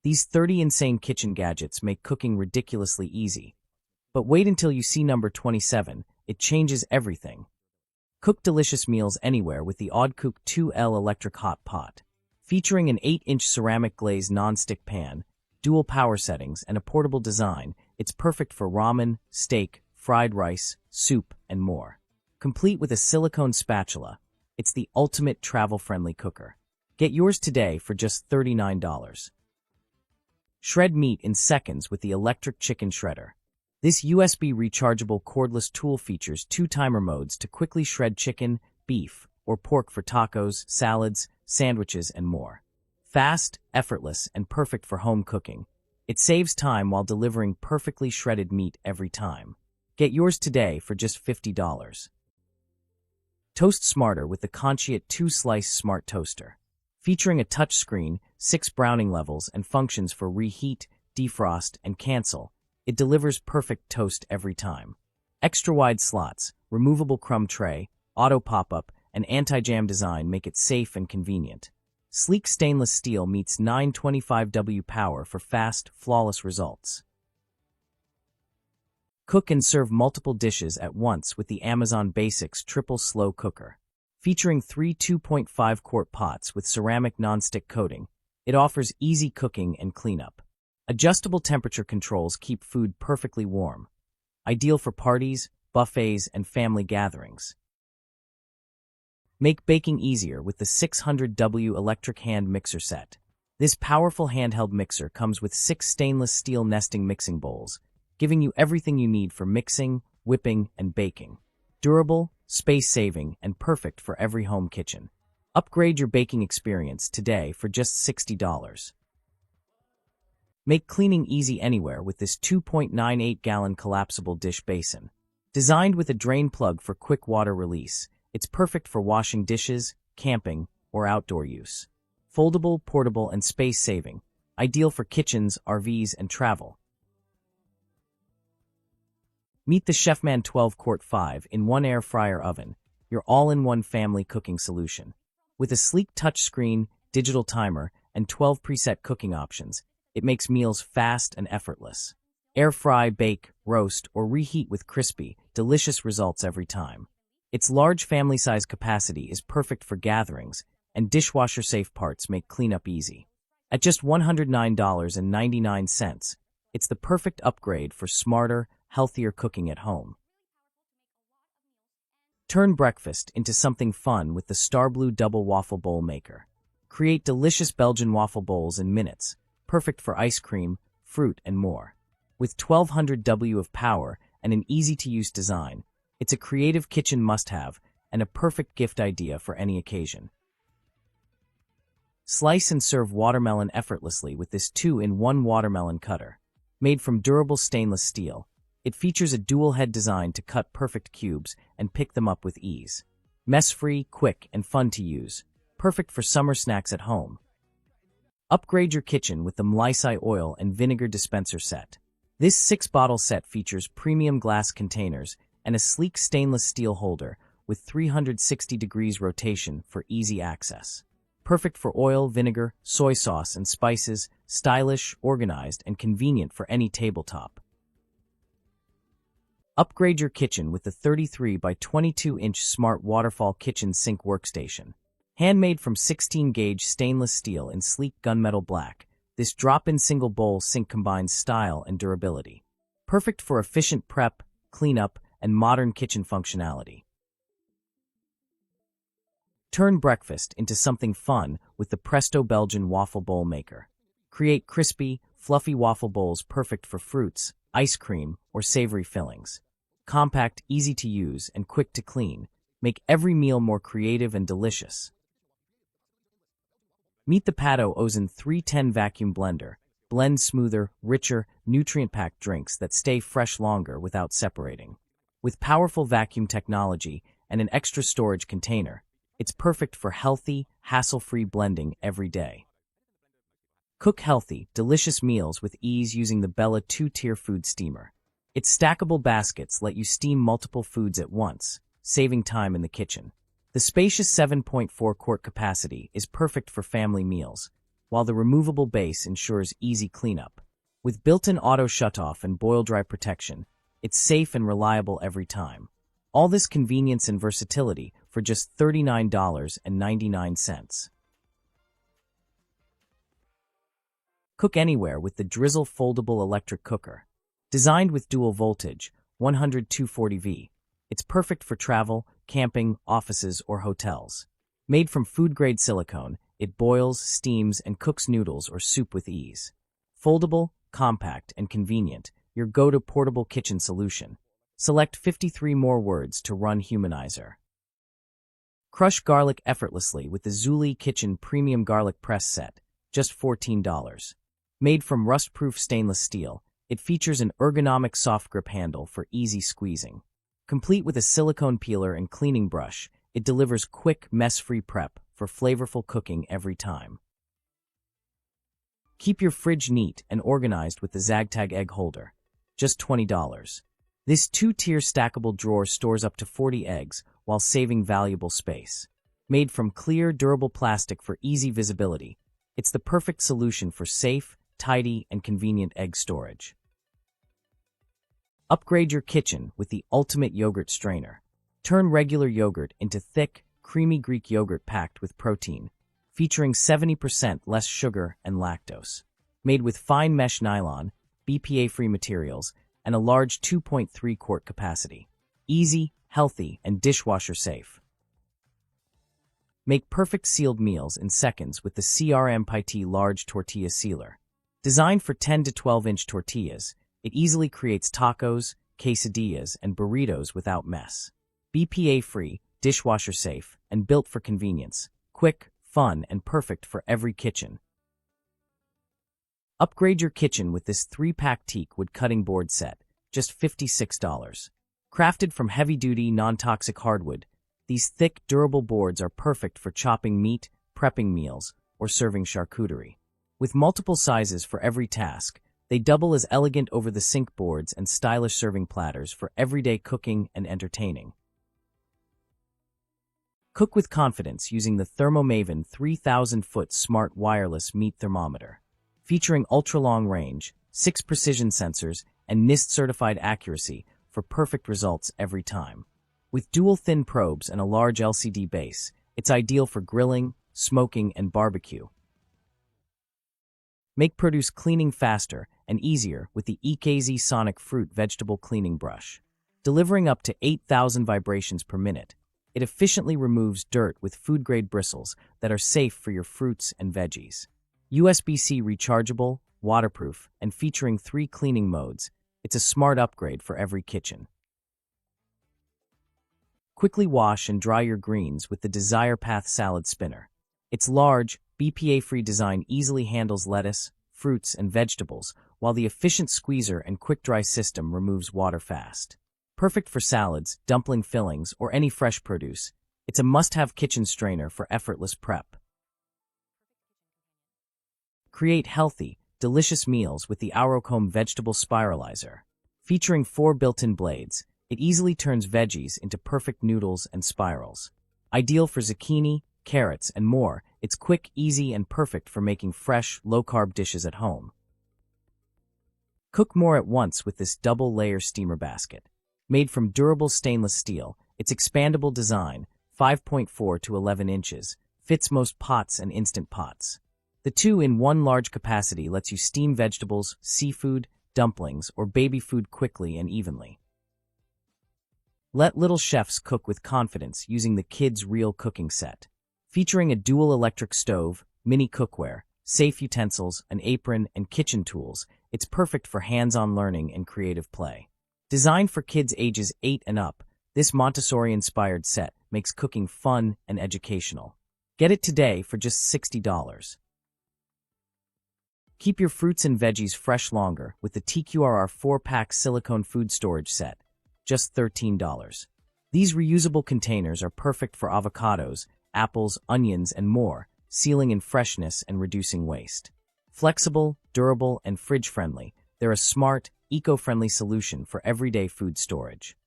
These 30 insane kitchen gadgets make cooking ridiculously easy. But wait until you see number 27, it changes everything. Cook delicious meals anywhere with the Oddcook 2L electric hot pot. Featuring an 8-inch ceramic glazed non-stick pan, dual power settings, and a portable design, it's perfect for ramen, steak, fried rice, soup, and more. Complete with a silicone spatula, it's the ultimate travel-friendly cooker. Get yours today for just $39. Shred meat in seconds with the electric chicken shredder. This USB rechargeable cordless tool features 2 timer modes to quickly shred chicken, beef, or pork for tacos, salads, sandwiches, and more. Fast, effortless, and perfect for home cooking. It saves time while delivering perfectly shredded meat every time. Get yours today for just $50. Toast smarter with the Consciat 2-slice smart toaster. Featuring a touchscreen, 6 browning levels, and functions for reheat, defrost, and cancel, it delivers perfect toast every time. Extra-wide slots, removable crumb tray, auto pop-up, and anti-jam design make it safe and convenient. Sleek stainless steel meets 925W power for fast, flawless results. Cook and serve multiple dishes at once with the Amazon Basics Triple Slow Cooker. Featuring 3 2.5-quart pots with ceramic nonstick coating, it offers easy cooking and cleanup. Adjustable temperature controls keep food perfectly warm. Ideal for parties, buffets, and family gatherings. Make baking easier with the 600W electric hand mixer set. This powerful handheld mixer comes with 6 stainless steel nesting mixing bowls, giving you everything you need for mixing, whipping, and baking. Durable, space-saving, and perfect for every home kitchen. Upgrade your baking experience today for just $60. Make cleaning easy anywhere with this 2.98-gallon collapsible dish basin. Designed with a drain plug for quick water release, it's perfect for washing dishes, camping, or outdoor use. Foldable, portable, and space-saving, ideal for kitchens, RVs, and travel. Meet the Chefman 12-quart 5-in-1 air fryer oven, your all-in-one family cooking solution. With a sleek touchscreen, digital timer, and 12 preset cooking options, it makes meals fast and effortless. Air fry, bake, roast, or reheat with crispy, delicious results every time. Its large family-size capacity is perfect for gatherings, and dishwasher-safe parts make cleanup easy. At just $109.99, it's the perfect upgrade for smarter, healthier cooking at home. Turn breakfast into something fun with the Starblue Double Waffle Bowl Maker. Create delicious Belgian waffle bowls in minutes, perfect for ice cream, fruit, and more. With 1200 W of power and an easy-to-use design, it's a creative kitchen must-have and a perfect gift idea for any occasion. Slice and serve watermelon effortlessly with this 2-in-1 watermelon cutter. Made from durable stainless steel, it features a dual-head design to cut perfect cubes and pick them up with ease. Mess-free, quick, and fun to use. Perfect for summer snacks at home. Upgrade your kitchen with the Mlysai oil and vinegar dispenser set. This 6-bottle set features premium glass containers and a sleek stainless steel holder with 360 degrees rotation for easy access. Perfect for oil, vinegar, soy sauce, and spices, stylish, organized, and convenient for any tabletop. Upgrade your kitchen with the 33 by 22-inch Smart Waterfall Kitchen Sink Workstation. Handmade from 16-gauge stainless steel in sleek gunmetal black, this drop-in single-bowl sink combines style and durability. Perfect for efficient prep, cleanup, and modern kitchen functionality. Turn breakfast into something fun with the Presto Belgian Waffle Bowl Maker. Create crispy, fluffy waffle bowls perfect for fruits, ice cream, or savory fillings. Compact, easy to use, and quick to clean, make every meal more creative and delicious. Meet the Pato Ozen 310 Vacuum Blender. Blend smoother, richer, nutrient-packed drinks that stay fresh longer without separating. With powerful vacuum technology and an extra storage container, it's perfect for healthy, hassle-free blending every day. Cook healthy, delicious meals with ease using the Bella 2-tier food steamer. Its stackable baskets let you steam multiple foods at once, saving time in the kitchen. The spacious 7.4-quart capacity is perfect for family meals, while the removable base ensures easy cleanup. With built-in auto shutoff and boil-dry protection, it's safe and reliable every time. All this convenience and versatility for just $39.99. Cook anywhere with the Drizzle foldable electric cooker. Designed with dual voltage, 100-240V, it's perfect for travel, camping, offices, or hotels. Made from food-grade silicone, it boils, steams, and cooks noodles or soup with ease. Foldable, compact, and convenient, your go-to portable kitchen solution. Select 53 more words to run Humanizer. Crush garlic effortlessly with the Zuli Kitchen Premium Garlic Press Set, just $14. Made from rust-proof stainless steel, it features an ergonomic soft grip handle for easy squeezing. Complete with a silicone peeler and cleaning brush, it delivers quick, mess-free prep for flavorful cooking every time. Keep your fridge neat and organized with the Zagtag egg holder, just $20. This two-tier stackable drawer stores up to 40 eggs while saving valuable space. Made from clear, durable plastic for easy visibility, it's the perfect solution for safe, tidy, and convenient egg storage. Upgrade your kitchen with the ultimate yogurt strainer. Turn regular yogurt into thick, creamy Greek yogurt packed with protein, featuring 70% less sugar and lactose. Made with fine mesh nylon, BPA-free materials, and a large 2.3 quart capacity. Easy, healthy, and dishwasher safe. Make perfect sealed meals in seconds with the CRMPT Large Tortilla Sealer. Designed for 10 to 12-inch tortillas, it easily creates tacos, quesadillas, and burritos without mess. BPA-free, dishwasher safe, and built for convenience. Quick, fun, and perfect for every kitchen. Upgrade your kitchen with this 3-pack teak wood cutting board set, just $56. Crafted from heavy-duty, non-toxic hardwood, these thick, durable boards are perfect for chopping meat, prepping meals, or serving charcuterie. With multiple sizes for every task, they double as elegant over-the-sink boards and stylish serving platters for everyday cooking and entertaining. Cook with confidence using the ThermoMaven 3000-foot smart wireless meat thermometer. Featuring ultra-long range, 6 precision sensors, and NIST-certified accuracy for perfect results every time. With dual thin probes and a large LCD base, it's ideal for grilling, smoking, and barbecue. Make produce cleaning faster and easier with the EKZ Sonic Fruit Vegetable Cleaning Brush. Delivering up to 8,000 vibrations per minute, it efficiently removes dirt with food-grade bristles that are safe for your fruits and veggies. USB-C rechargeable, waterproof, and featuring 3 cleaning modes, it's a smart upgrade for every kitchen. Quickly wash and dry your greens with the Desire Path Salad Spinner. Its large, BPA-free design easily handles lettuce, fruits, and vegetables, while the efficient squeezer and quick-dry system removes water fast. Perfect for salads, dumpling fillings, or any fresh produce, it's a must-have kitchen strainer for effortless prep. Create healthy, delicious meals with the Aurocomb Vegetable Spiralizer. Featuring 4 built-in blades, it easily turns veggies into perfect noodles and spirals. Ideal for zucchini, carrots, and more, it's quick, easy, and perfect for making fresh, low-carb dishes at home. Cook more at once with this double-layer steamer basket. Made from durable stainless steel, its expandable design, 5.4 to 11 inches, fits most pots and instant pots. The 2-in-1 large capacity lets you steam vegetables, seafood, dumplings, or baby food quickly and evenly. Let little chefs cook with confidence using the Kids Real Cooking Set. Featuring a dual electric stove, mini cookware, safe utensils, an apron, and kitchen tools, it's perfect for hands-on learning and creative play. Designed for kids ages 8 and up, this Montessori-inspired set makes cooking fun and educational. Get it today for just $60. Keep your fruits and veggies fresh longer with the TQRR 4-pack silicone food storage set, just $13. These reusable containers are perfect for avocados, apples, onions, and more, sealing in freshness and reducing waste. Flexible, durable, and fridge-friendly, they're a smart, eco-friendly solution for everyday food storage.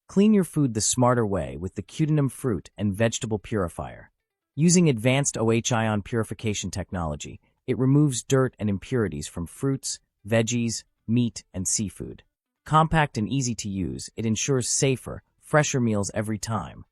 Clean your food the smarter way with the Cutinum Fruit and Vegetable Purifier. Using advanced OH-ion purification technology, it removes dirt and impurities from fruits, veggies, meat, and seafood. Compact and easy to use, it ensures safer, fresher meals every time.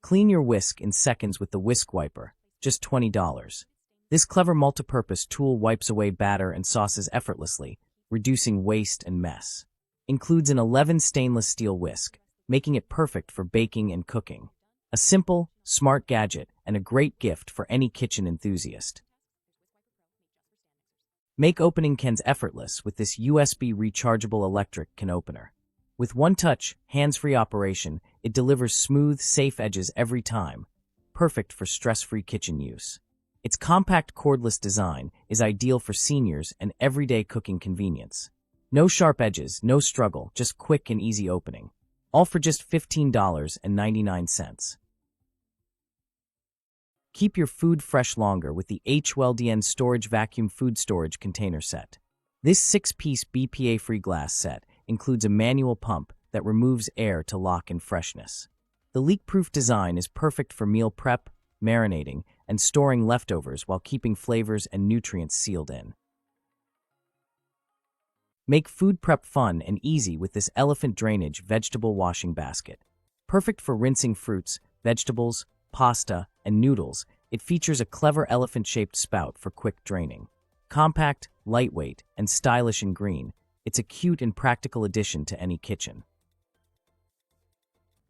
Clean your whisk in seconds with the whisk wiper, just $20. This clever multipurpose tool wipes away batter and sauces effortlessly, reducing waste and mess. Includes an 11 stainless steel whisk, making it perfect for baking and cooking. A simple, smart gadget and a great gift for any kitchen enthusiast. Make opening cans effortless with this USB rechargeable electric can opener. With one-touch, hands-free operation, it delivers smooth, safe edges every time, perfect for stress-free kitchen use. Its compact cordless design is ideal for seniors and everyday cooking convenience. No sharp edges, no struggle, just quick and easy opening. All for just $15.99. Keep your food fresh longer with the HWLDN Storage Vacuum Food Storage Container Set. This 6-piece BPA-free glass set includes a manual pump that removes air to lock in freshness. The leak-proof design is perfect for meal prep, marinating, and storing leftovers while keeping flavors and nutrients sealed in. Make food prep fun and easy with this elephant drainage vegetable washing basket. Perfect for rinsing fruits, vegetables, pasta, and noodles, it features a clever elephant-shaped spout for quick draining. Compact, lightweight, and stylish in green, it's a cute and practical addition to any kitchen.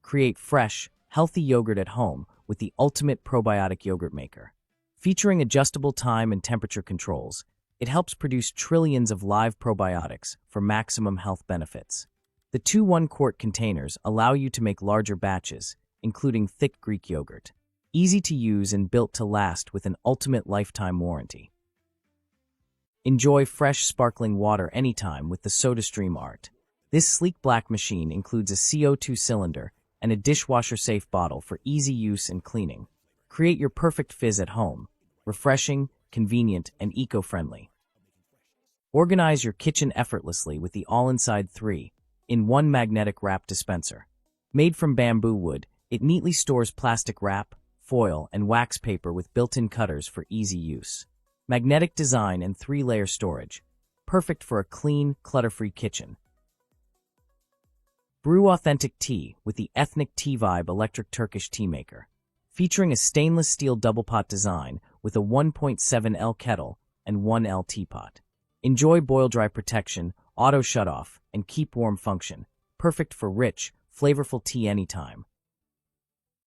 Create fresh, healthy yogurt at home with the ultimate probiotic yogurt maker. Featuring adjustable time and temperature controls, it helps produce trillions of live probiotics for maximum health benefits. The 2 1-quart containers allow you to make larger batches, including thick Greek yogurt. Easy to use and built to last with an ultimate lifetime warranty. Enjoy fresh, sparkling water anytime with the SodaStream Art. This sleek black machine includes a CO2 cylinder and a dishwasher-safe bottle for easy use and cleaning. Create your perfect fizz at home. Refreshing, convenient, and eco-friendly. Organize your kitchen effortlessly with the all-inside 3-in-1 magnetic wrap dispenser. Made from bamboo wood, it neatly stores plastic wrap, foil, and wax paper with built-in cutters for easy use. Magnetic design and 3-layer storage. Perfect for a clean, clutter-free kitchen. Brew authentic tea with the Ethnic Tea Vibe electric Turkish tea maker. Featuring a stainless steel double pot design with a 1.7L kettle and 1L teapot. Enjoy boil-dry protection, auto shut-off, and keep warm function. Perfect for rich, flavorful tea anytime.